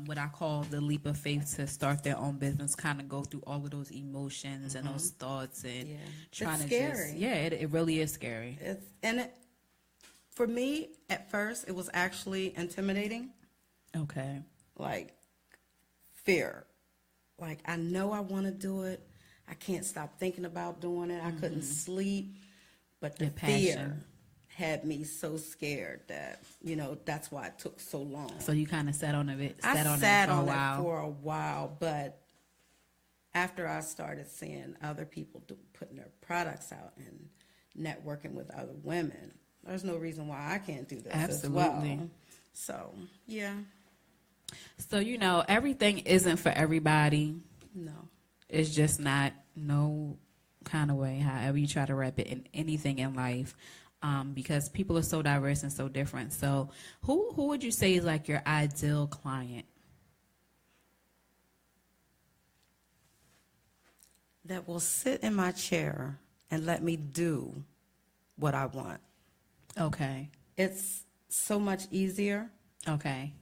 what I call the leap of faith to start their own business, kind of go through all of those emotions and those thoughts and trying It's to scary. it really is scary. For me, at first, it was actually intimidating, Okay. like fear. Like, I know I want to do it. I can't stop thinking about doing it. I couldn't sleep. But the fear had me so scared that, that's why it took so long. So you kind of sat on it for a while, but after I started seeing other people putting their products out and networking with other women, there's no reason why I can't do this as well. So, yeah. So, everything isn't for everybody. No. It's just not no kind of way, however you try to wrap it in anything in life. Because people are so diverse and so different. So who would you say is like your ideal client? That will sit in my chair and let me do what I want. Okay. It's so much easier. Okay.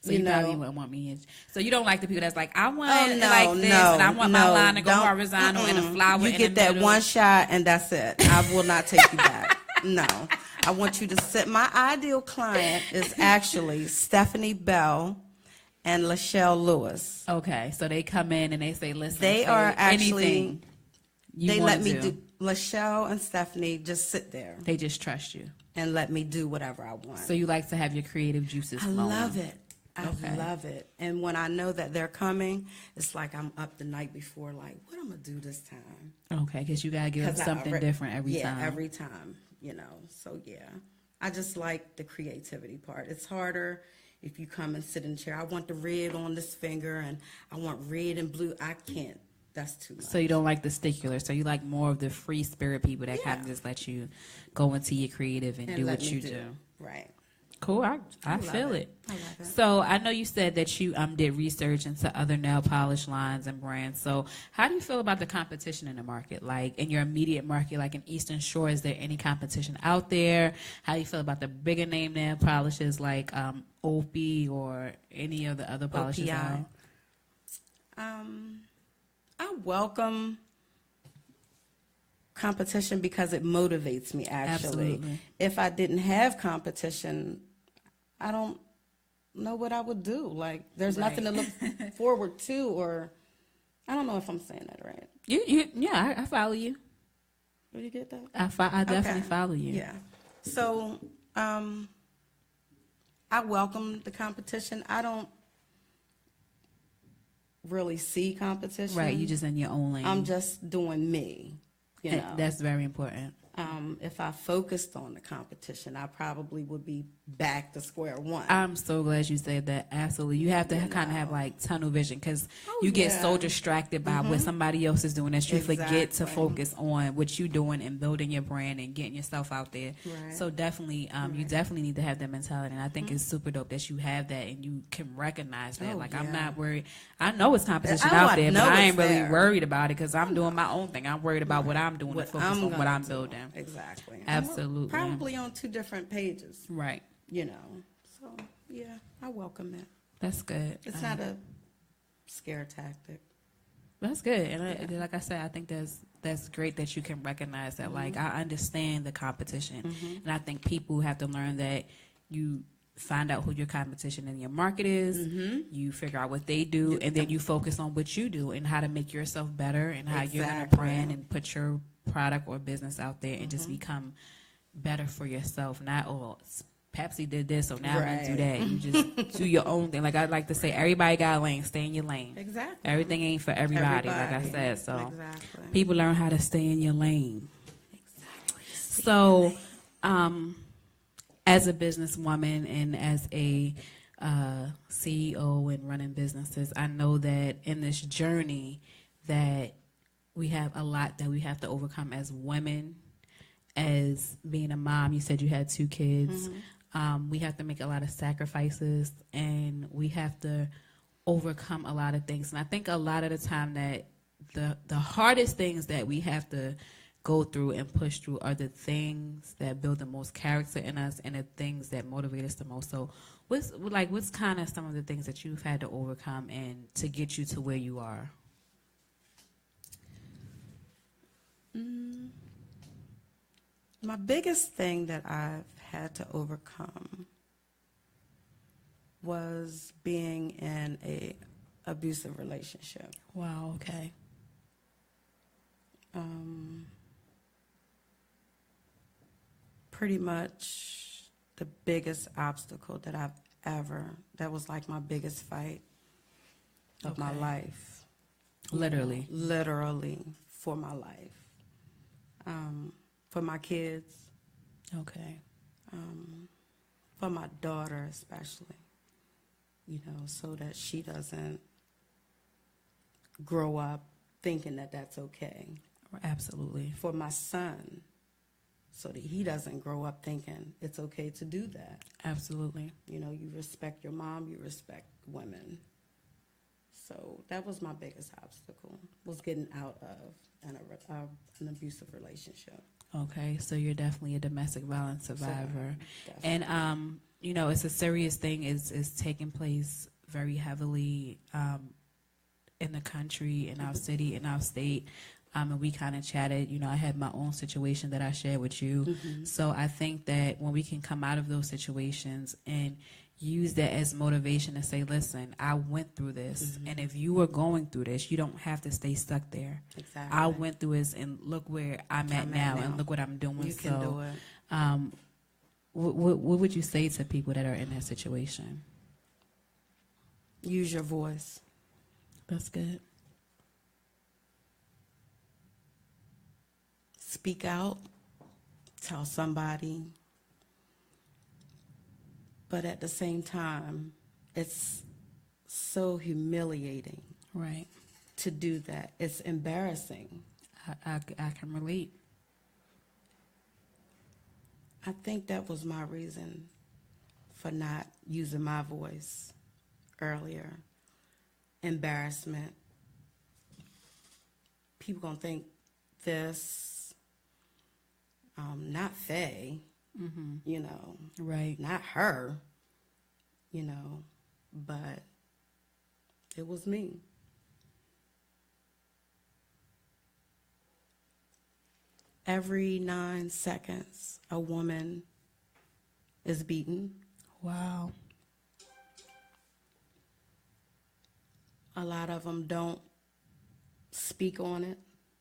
So you probably wouldn't want me in. So you don't like the people that's like, I want it no, like this, and I want my line to go horizontal and a flower in the middle. You get that one shot and that's it. I will not take you back. No. I want you to sit. My ideal client is actually Stephanie Belle and Lachelle Lewis. Okay. So they come in and they say, listen, they are actually, anything they let me do. Lachelle and Stephanie just sit there. They just trust you. And let me do whatever I want. So you like to have your creative juices flowing. I love it. I love it. And when I know that they're coming, it's like I'm up the night before, like, what am I going to do this time? Okay, because you got to give them something different every time. Yeah, every time, So, yeah, I just like the creativity part. It's harder if you come and sit in the chair. I want the red on this finger, and I want red and blue. I can't. That's too much. So you don't like the stickler. So you like more of the free spirit people that kind of just let you go into your creative and do what you do. Right. Cool. I feel it. I love it. So I know you said that you did research into other nail polish lines and brands. So how do you feel about the competition in the market? Like in your immediate market, like in Eastern Shore, is there any competition out there? How do you feel about the bigger name nail polishes like Opie or any of the other polishes out? I welcome competition because it motivates me, actually. Absolutely. If I didn't have competition, I don't know what I would do. Like, there's nothing to look forward to, or I don't know if I'm saying that right. Yeah, I follow you. Do you get that? I definitely follow you. Yeah. So I welcome the competition. I don't really see competition. Right, you just in your own lane. I'm just doing me, That's very important. If I focused on the competition, I probably would be back to square one. I'm so glad you said that. Absolutely. You have to kind of have like tunnel vision because you get so distracted by what somebody else is doing that you forget to focus on what you're doing and building your brand and getting yourself out there. Right. So definitely, you definitely need to have that mentality. And I think it's super dope that you have that and you can recognize that. I'm not worried. I know it's competition out there, but I ain't really worried about it because I'm doing my own thing. I'm worried about what I'm doing and focus on what I'm building. Exactly. Absolutely. Probably on two different pages. Right. So, yeah, I welcome it. That's good. It's not a scare tactic. That's good. And like I said, I think that's great that you can recognize that. Like, I understand the competition. And I think people have to learn that you find out who your competition in your market is. You figure out what they do, and then you focus on what you do and how to make yourself better and how you're going to brand and put your product or business out there and just become better for yourself. Not, Pepsi did this, so now I'm going to do that. You just do your own thing. Like I like to say, everybody got a lane. Stay in your lane. Exactly. Everything ain't for everybody. Like I said. So people learn how to stay in your lane. Exactly. So as a businesswoman and as a CEO and running businesses, I know that in this journey that we have a lot that we have to overcome as women. As being a mom, you said you had 2 kids. We have to make a lot of sacrifices, and we have to overcome a lot of things. And I think a lot of the time that the hardest things that we have to go through and push through are the things that build the most character in us and the things that motivate us the most. So What's kind of some of the things that you've had to overcome and to get you to where you are? My biggest thing that I've had to overcome was being in a abusive relationship. Wow, okay. Pretty much the biggest obstacle that was like my biggest fight of my life. Literally. Literally for my life. For my kids. Okay. For my daughter especially. So that she doesn't grow up thinking that that's okay. Absolutely. For my son, so that he doesn't grow up thinking it's okay to do that. Absolutely. You respect your mom, you respect women. So that was my biggest obstacle, was getting out of an abusive relationship. Okay, so you're definitely a domestic violence survivor. And, it's a serious thing. It's taking place very heavily in the country, in our city, in our state. And we kind of chatted, I had my own situation that I shared with you. Mm-hmm. So I think that when we can come out of those situations and use that as motivation to say, listen, I went through this. Mm-hmm. And if you were going through this, you don't have to stay stuck there. Exactly. I went through this, and look where I'm at now, and look what I'm doing. You can do it. What would you say to people that are in that situation? Use your voice. That's good. Speak out. Tell somebody. But at the same time, it's so humiliating. Right. To do that. It's embarrassing. I can relate. I think that was my reason for not using my voice earlier. Embarrassment. People gonna think this, not Faye, mm-hmm. Right. Not her, but it was me. Every 9 seconds, a woman is beaten. Wow. A lot of them don't speak on it,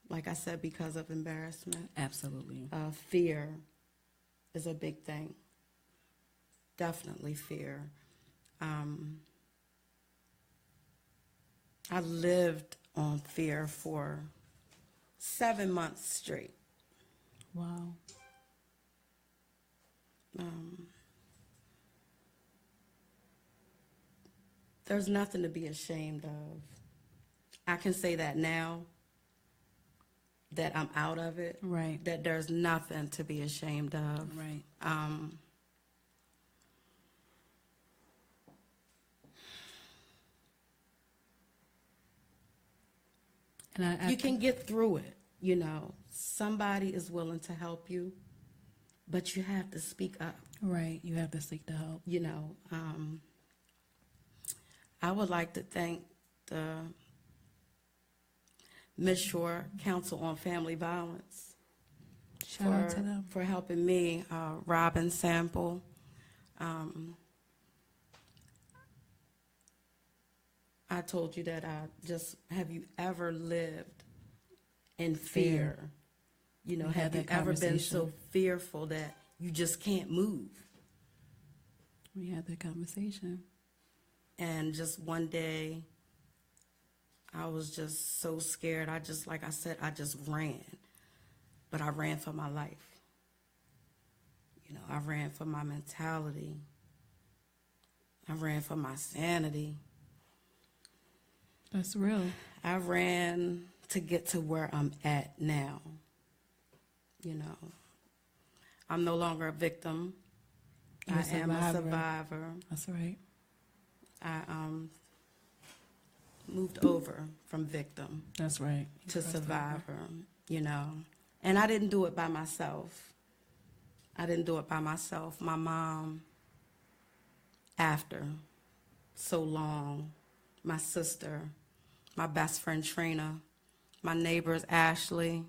like I said, because of embarrassment. Absolutely. Fear is a big thing. Definitely fear. I lived on fear for 7 months straight. Wow. There's nothing to be ashamed of. I can say that now that I'm out of it. Right. That there's nothing to be ashamed of. Right. And you can get through it, Somebody is willing to help you, but you have to speak up. Right. You have to seek the help. I would like to thank the Miss Shore Council on Family Violence Shout out to them for helping me. Robin Sample. I told you that have you ever lived in fear? Have you ever been so fearful that you just can't move? We had that conversation. And just one day, I was just so scared. Like I said, I just ran. But I ran for my life. I ran for my mentality. I ran for my sanity. That's real. I ran to get to where I'm at now. I'm no longer a victim. I am a survivor. That's right. I moved over from victim. That's right. To survivor, And I didn't do it by myself. My mom after so long, my sister, my best friend Trina, my neighbors Ashley,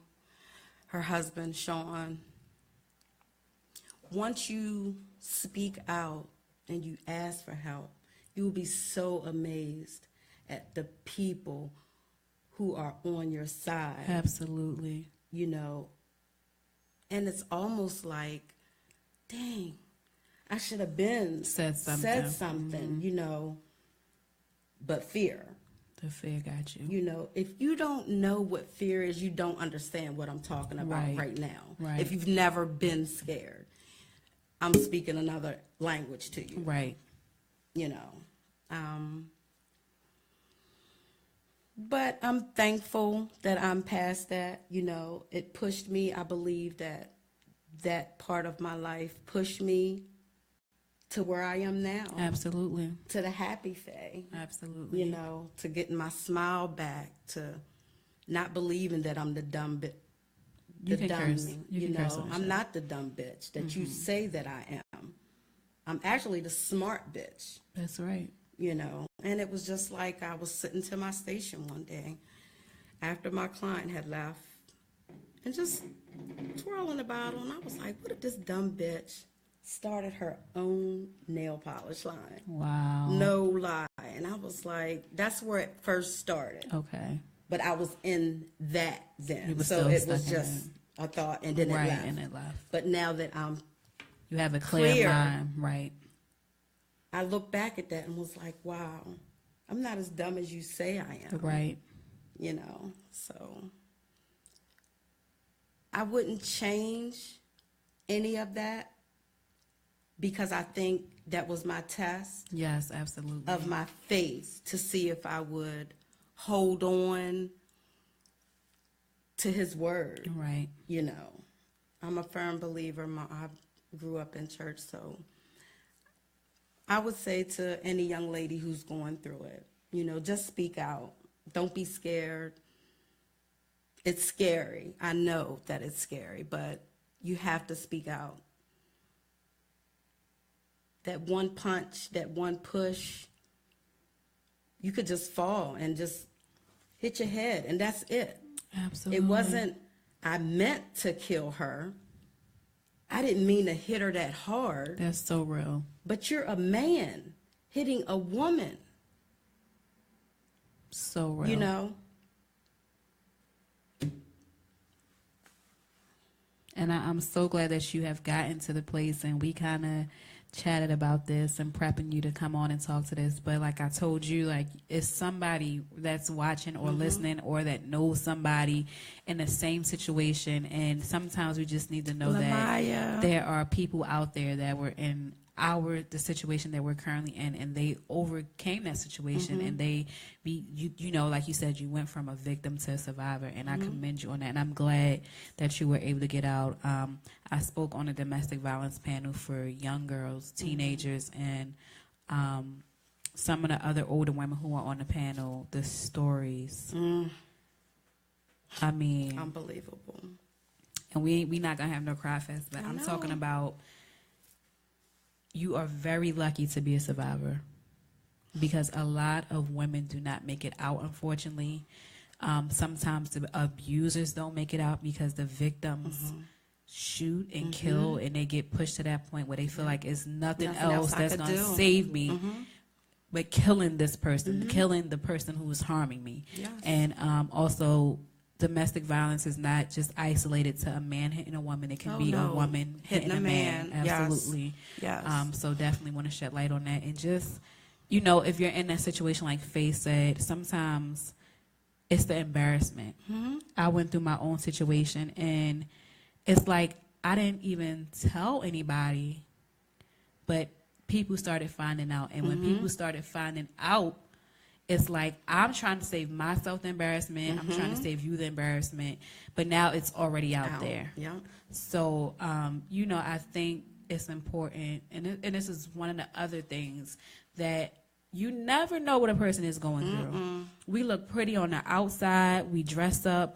her husband Sean, once you speak out and you ask for help, you will be so amazed at the people who are on your side. Absolutely. You know, and it's almost like, dang, I should have been said something, you know, but fear. The fear got you. You know, if you don't know what fear is, you don't understand what I'm talking about right now. Right. If you've never been scared, I'm speaking another language to you. Right. You know. But I'm thankful that I'm past that. You know, it pushed me. I believe that that part of my life pushed me to where I am now. Absolutely. To the happy Faye. Absolutely. You know, to getting my smile back, to not believing that I'm the dumb bitch. You can curse. You know, I'm not the dumb bitch that you say that I am. I'm actually the smart bitch. That's right. You know, and it was just like I was sitting to my station one day after my client had left and just twirling the bottle, and I was like, what if this dumb bitch started her own nail polish line? Wow. No lie. And I was like, that's where it first started. Okay. But I was in that then. So it was just a thought, and then it left. And it left. But now that I'm you have a clear mind, right? I look back at that and was like, wow, I'm not as dumb as you say I am. Right. You know, so I wouldn't change any of that because I think that was my test. Yes, absolutely. Of my faith to see if I would hold on to his word. Right. You know, I'm a firm believer. I grew up in church, so I would say to any young lady who's going through it, you know, just speak out. Don't be scared. It's scary. I know that it's scary, but you have to speak out. That one punch, that one push, you could just fall and just hit your head, and that's it. Absolutely. It wasn't, I meant to kill her. I didn't mean to hit her that hard. That's so real. But you're a man hitting a woman. So real. You know? And I'm so glad that you have gotten to the place, and we kind of chatted about this and prepping you to come on and talk to this. But like I told you, like, it's somebody that's watching or listening or that knows somebody in the same situation. And sometimes we just need to know that there are people out there that were in the situation that we're currently in, and they overcame that situation, and you know, like you said, you went from a victim to a survivor, and I commend you on that, and I'm glad that you were able to get out. I spoke on a domestic violence panel for young girls, teenagers, and some of the other older women who were on the panel, the stories, I mean, unbelievable. And we not gonna have no cry fest, but I'm talking about, you are very lucky to be a survivor, because a lot of women do not make it out, unfortunately. Sometimes the abusers don't make it out because the victims shoot and kill, and they get pushed to that point where they feel like it's nothing else that's going to save me but killing this person, killing the person who is harming me. Yes. And also, domestic violence is not just isolated to a man hitting a woman. It can be a woman hitting a man. Absolutely. Yes. So definitely want to shed light on that. And just, you know, if you're in that situation, like Faye said, sometimes it's the embarrassment. I went through my own situation, and it's like I didn't even tell anybody, but people started finding out. And when people started finding out, it's like, I'm trying to save myself the embarrassment. I'm trying to save you the embarrassment. But now it's already out there. Yeah. So, you know, I think it's important. And this is one of the other things, that you never know what a person is going through. We look pretty on the outside. We dress up.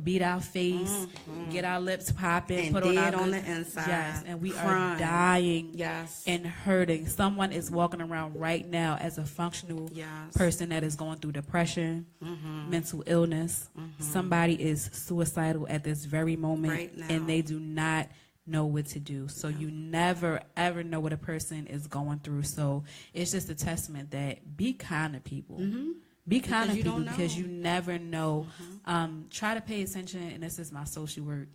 beat our face, get our lips popping, and put on our on the inside. Yes, and we crying. are dying Yes. and hurting. Someone is walking around right now as a functional person that is going through depression, mental illness. Somebody is suicidal at this very moment, right now. and they do not know what to do. So you never ever know what a person is going through. So it's just a testament that be kind to people. Be kind to people because you never know. Try to pay attention, and this is my social work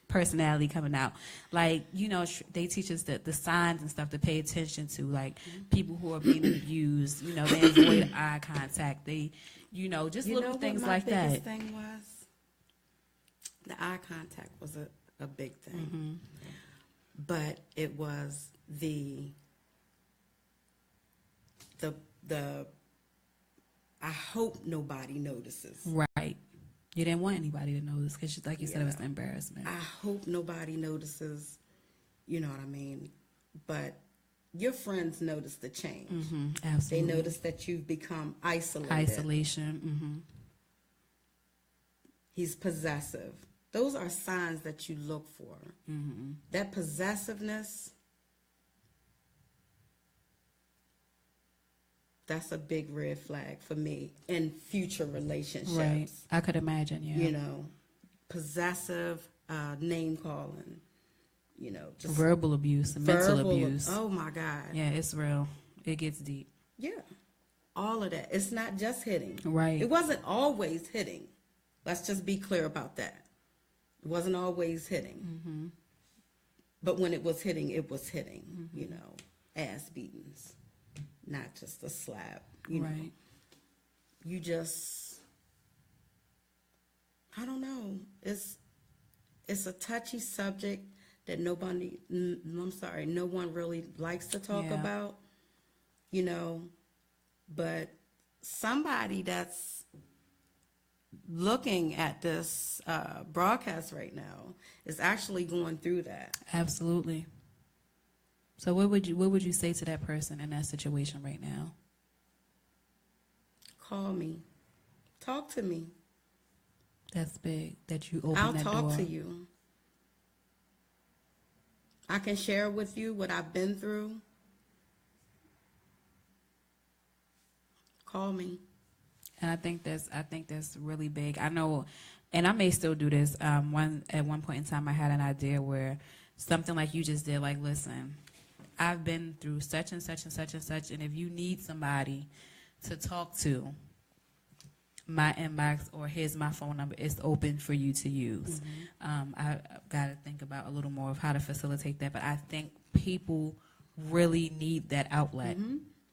personality coming out. Like, you know, they teach us that the signs and stuff to pay attention to, like people who are being abused. You know, they avoid eye contact. They, you know, just little things like that. The biggest thing was the eye contact was a big thing, but it was the I hope nobody notices. Right. You didn't want anybody to notice because, like you said, it was an embarrassment. I hope nobody notices. You know what I mean? But your friends notice the change. Absolutely. They notice that you've become isolated. Isolation. He's possessive. Those are signs that you look for. That possessiveness, that's a big red flag for me in future relationships. Right. I could imagine, You know, possessive, name calling, you know. Just verbal abuse and mental abuse. Oh, my God. Yeah, it's real. It gets deep. Yeah. All of that. It's not just hitting. Right. It wasn't always hitting. Let's just be clear about that. It wasn't always hitting. But when it was hitting, you know, ass beatings. Not just a slap, you know. You just, I don't know. It's a touchy subject that no one really likes to talk about, you know. But somebody that's looking at this broadcast right now is actually going through that. Absolutely. So what would you say to that person in that situation right now? Call me. Talk to me. That's big that you open that door. I'll talk to you. I can share with you what I've been through. Call me. And I think that's really big. I know, and I may still do this. At one point in time, I had an idea where something like you just did, like, listen, I've been through such and such and such and such, and if you need somebody to talk to, my inbox or here's my phone number, it's open for you to use. I got to think about a little more of how to facilitate that, but I think people really need that outlet.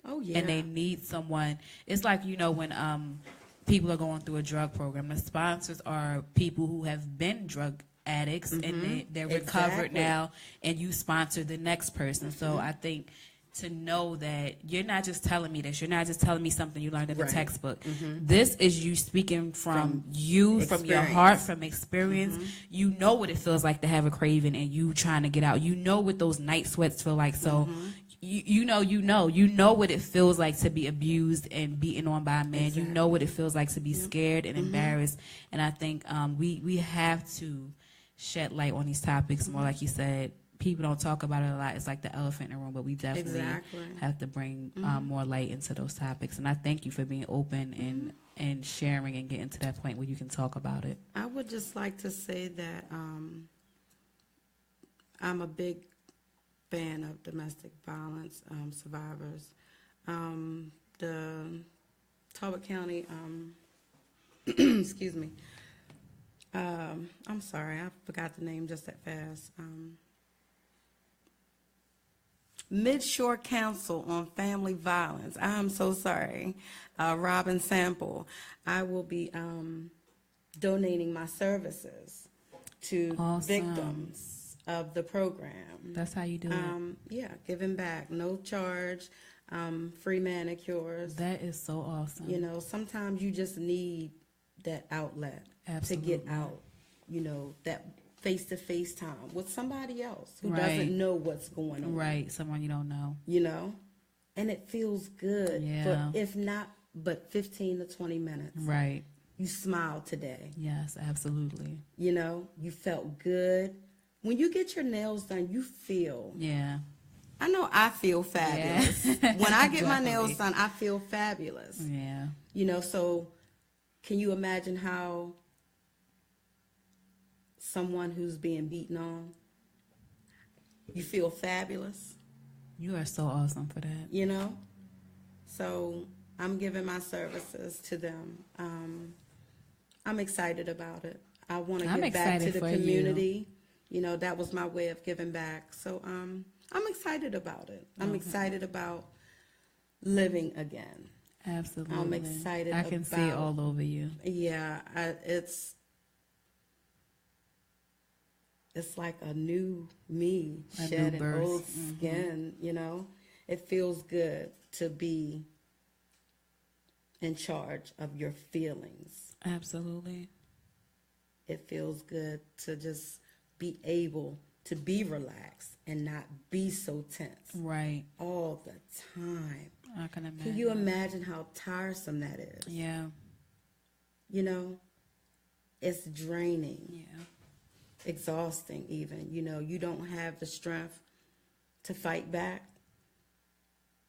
Oh, yeah. And they need someone. It's like, you know, when people are going through a drug program, the sponsors are people who have been drug addicts and they're recovered now, and you sponsor the next person. So I think to know that you're not just telling me this, you're not just telling me something you learned in the textbook. This is you speaking from you, from your heart, from experience. You know what it feels like to have a craving and you trying to get out. You know what those night sweats feel like. So you know what it feels like to be abused and beaten on by a man. You know what it feels like to be scared and embarrassed. And I think we have to shed light on these topics more. Like you said, people don't talk about it a lot. It's like the elephant in the room, but we definitely have to bring more light into those topics. And I thank you for being open and sharing and getting to that point where you can talk about it. I would just like to say that I'm a big fan of domestic violence survivors. The Talbot County, excuse me, I'm sorry, I forgot the name just that fast. Mid-Shore Council on Family Violence. I'm so sorry. Robin Sample. I will be donating my services to victims of the program. That's how you do it. Yeah, giving back, no charge, free manicures. That is so awesome. You know, sometimes you just need that outlet to get out, you know, that face-to-face time with somebody else who doesn't know what's going on. Right, someone you don't know. You know? And it feels good. Yeah. For, if not, but 15 to 20 minutes. Right. You smiled today. Yes, absolutely. You know, you felt good. When you get your nails done, you feel. Yeah. I know I feel fabulous. Yeah. When I get my nails done, I feel fabulous. Yeah. You know, so can you imagine how someone who's being beaten on, you feel fabulous? You are so awesome for that. You know? So I'm giving my services to them. I'm excited about it. I want to give back to the community. You know, that was my way of giving back. So I'm excited about it. I'm excited about living again. Absolutely. I'm excited. I can see it all over you. Yeah, it's like a new me shedding old skin. You know, it feels good to be in charge of your feelings. Absolutely. It feels good to just be able to be relaxed and not be so tense. Right. All the time. I can imagine. Can you imagine how tiresome that is? Yeah. You know, it's draining. Yeah. Exhausting even. You know, you don't have the strength to fight back.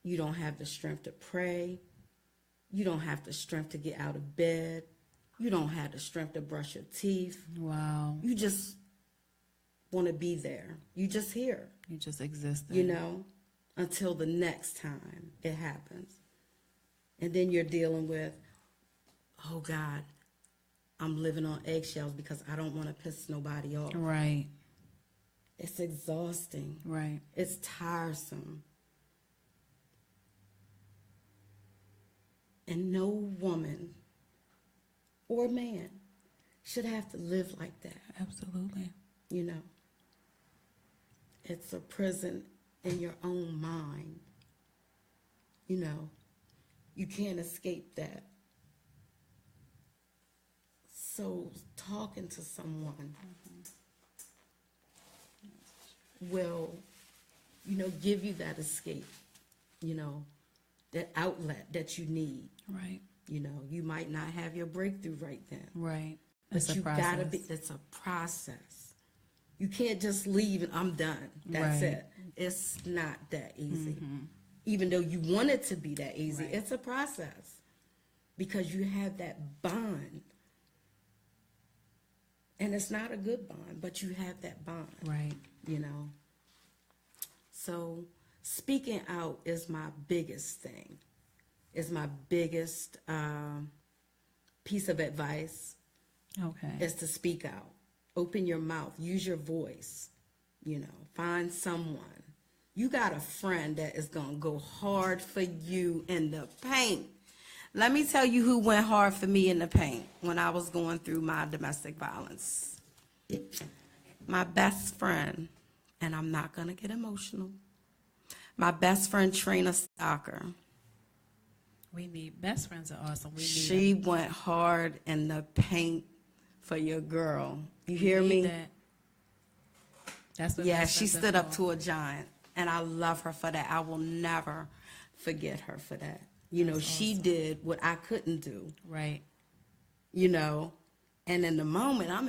You don't have the strength to pray. You don't have the strength to get out of bed. You don't have the strength to brush your teeth. Wow. You just want to be there. You just here. You just exist there. You know, until the next time it happens. And then you're dealing with, oh God, I'm living on eggshells because I don't want to piss nobody off. Right. It's exhausting. Right. It's tiresome. And no woman or man should have to live like that. Absolutely. You know, it's a prison in your own mind. You know, you can't escape that. So talking to someone will, you know, give you that escape, you know, that outlet that you need. Right. You know, you might not have your breakthrough right then. Right. But you gotta be, it's a process. You can't just leave and I'm done. That's it. It's not that easy. Even though you want it to be that easy, it's a process. Because you have that bond. And it's not a good bond, but you have that bond. Right. You know. So speaking out is my biggest thing. Is my biggest piece of advice. Okay. Is to speak out. Open your mouth. Use your voice. You know, find someone. You got a friend that is going to go hard for you in the paint. Let me tell you who went hard for me in the paint when I was going through my domestic violence. My best friend, and I'm not going to get emotional, my best friend, Trina Stocker. We need, best friends are awesome. We need She went hard in the paint for your girl. You hear me? That. That's what yeah, she stood up to a giant, and I love her for that. I will never forget her for that. You know, she did what I couldn't do. Right. You know, and in the moment, I'm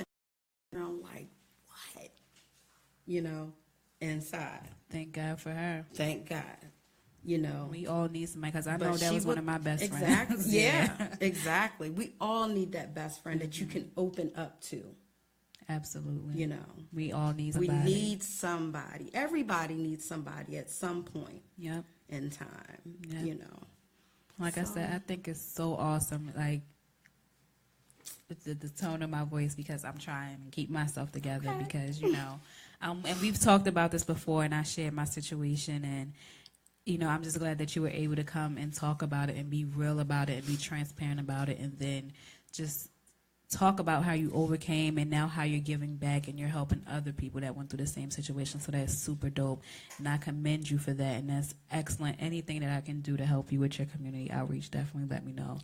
like, what? You know, inside. Thank God for her. Thank God. You know. We all need somebody, because I know that was one of my best exactly, friends. Yeah, exactly. We all need that best friend that you can open up to. Absolutely. You know. We all need somebody. We need somebody. Everybody needs somebody at some point in time, you know. Like I said, I think it's so awesome, like, the tone of my voice, because I'm trying to keep myself together, because, you know, and we've talked about this before, and I shared my situation, and, you know, I'm just glad that you were able to come and talk about it and be real about it and be transparent about it, and then just talk about how you overcame and now how you're giving back and you're helping other people that went through the same situation. So that's super dope, and I commend you for that, and that's excellent. Anything that I can do to help you with your community outreach, definitely let me know.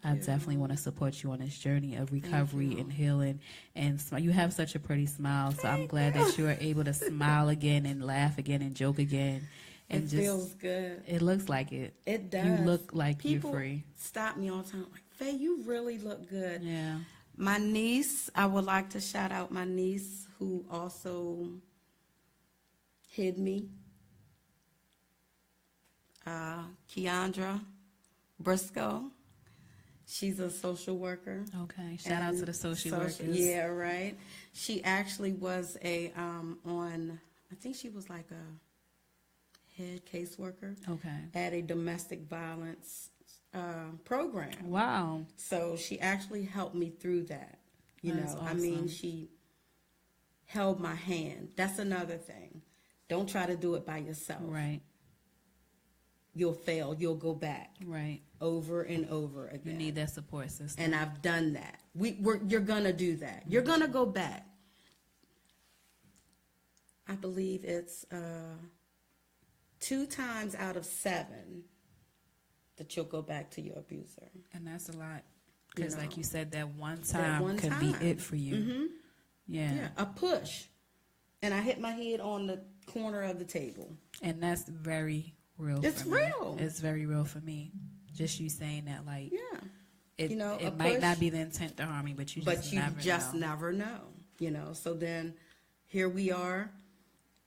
I definitely want to support you on this journey of recovery and healing, and you have such a pretty smile, so I'm glad that you are able to smile again and laugh again and joke again. And it feels good. It looks like it. It does. You look like people you're free. Stop me all the time like, Faye, you really look good. Yeah. My niece, I would like to shout out my niece who also hid me. Keandra Briscoe. She's a social worker. Okay. Shout out to the social workers. Yeah, right. She actually was I think she was like a head caseworker. Okay. At a domestic violence program. Wow. So she actually helped me through that. That's I mean, awesome. she held my hand. That's another thing. Don't try to do it by yourself. Right. You'll fail. You'll go back. Right. Over and over again. You need that support system. And I've done that. You're going to do that. You're going to go back. I believe it's 2 times out of 7 that you'll go back to your abuser. And that's a lot. Because like you said, that one time could be it for you. Mm-hmm. Yeah. A push. And I hit my head on the corner of the table. And that's very real. It's real. It's very real for me. Just you saying that, like, yeah, it might not be the intent to harm me, but you just never know. So then here we are.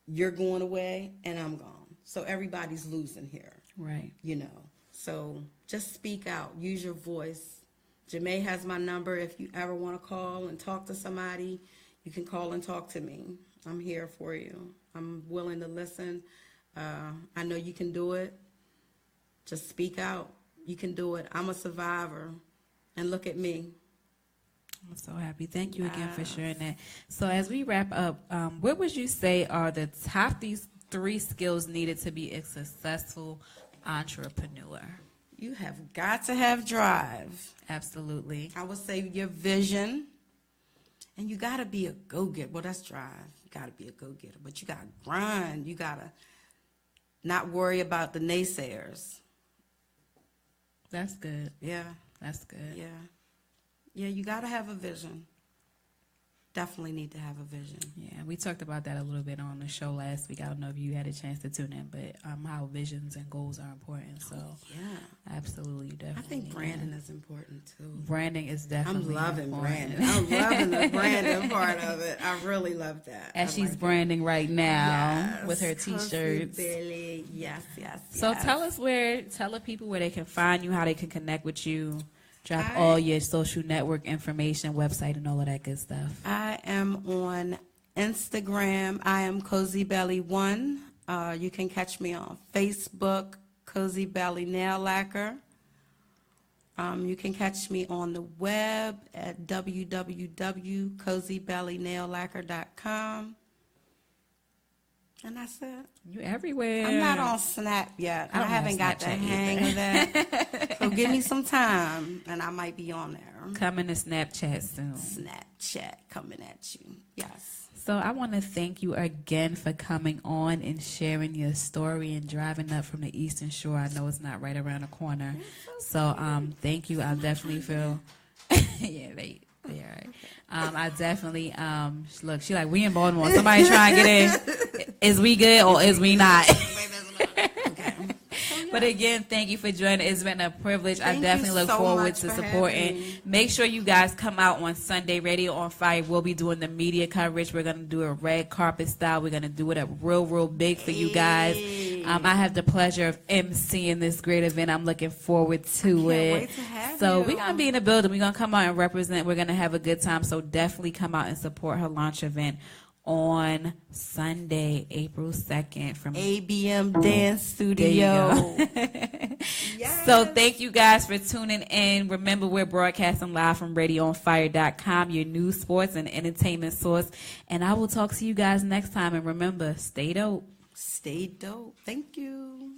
You're going away, and I'm gone. So everybody's losing here. Right. So just speak out. Use your voice. Jamais has my number. If you ever want to call and talk to somebody, you can call and talk to me. I'm here for you. I'm willing to listen. I know you can do it. Just speak out. You can do it. I'm a survivor. And look at me. I'm so happy. Thank you again for sharing that. So as we wrap up, what would you say are the top these 3 skills needed to be a successful entrepreneur? You have got to have drive. Absolutely. I would say your vision. And you got to be a go-getter. Well, that's drive. You got to be a go-getter. But you got to grind. You got to not worry about the naysayers. That's good. Yeah. That's good. Yeah. Yeah, you got to have a vision. Definitely need to have a vision. Yeah, we talked about that a little bit on the show last week. I don't know if you had a chance to tune in, but how visions and goals are important. So, yeah. Absolutely, definitely. I think branding is important, too. Branding is definitely I'm loving important. branding. I'm loving the branding part of it. I really love that. As she's branding right now with her Cose T-shirts. Belle. Yes. So tell the people where they can find you, how they can connect with you. Drop all your social network information, website, and all of that good stuff. I am on Instagram. I am Cose Belle 1. You can catch me on Facebook, Cose Belle Nail Lacquer. You can catch me on the web at www.cosebellynaillacquer.com. And that's it. You everywhere. I'm not on Snap yet. I haven't got the hang of that. So give me some time, and I might be on there. Coming to Snapchat soon. Snapchat coming at you. Yes. So I want to thank you again for coming on and sharing your story and driving up from the Eastern Shore. I know it's not right around the corner. So thank you. I definitely feel yeah, they all right. I definitely look, she like, we in Baltimore. Somebody trying to get in. Is we good or is we not? But again, thank you for joining. It's been a privilege. I definitely look forward to supporting. Make sure you guys come out on Sunday. Radio on Fire. We'll be doing the media coverage. We're going to do a red carpet style. We're going to do it up real big for you guys. I have the pleasure of emceeing this great event. I'm looking forward to it. Wait to have so you. we're going to be in the building. We're going to come out and represent. We're going to have a good time. So definitely come out and support her launch event on Sunday, April 2nd from ABM Dance Studio. Yes. So thank you guys for tuning in. Remember, we're broadcasting live from RadioOnFire.com, your news, sports, and entertainment source. And I will talk to you guys next time. And remember, stay dope. Stay dope. Thank you.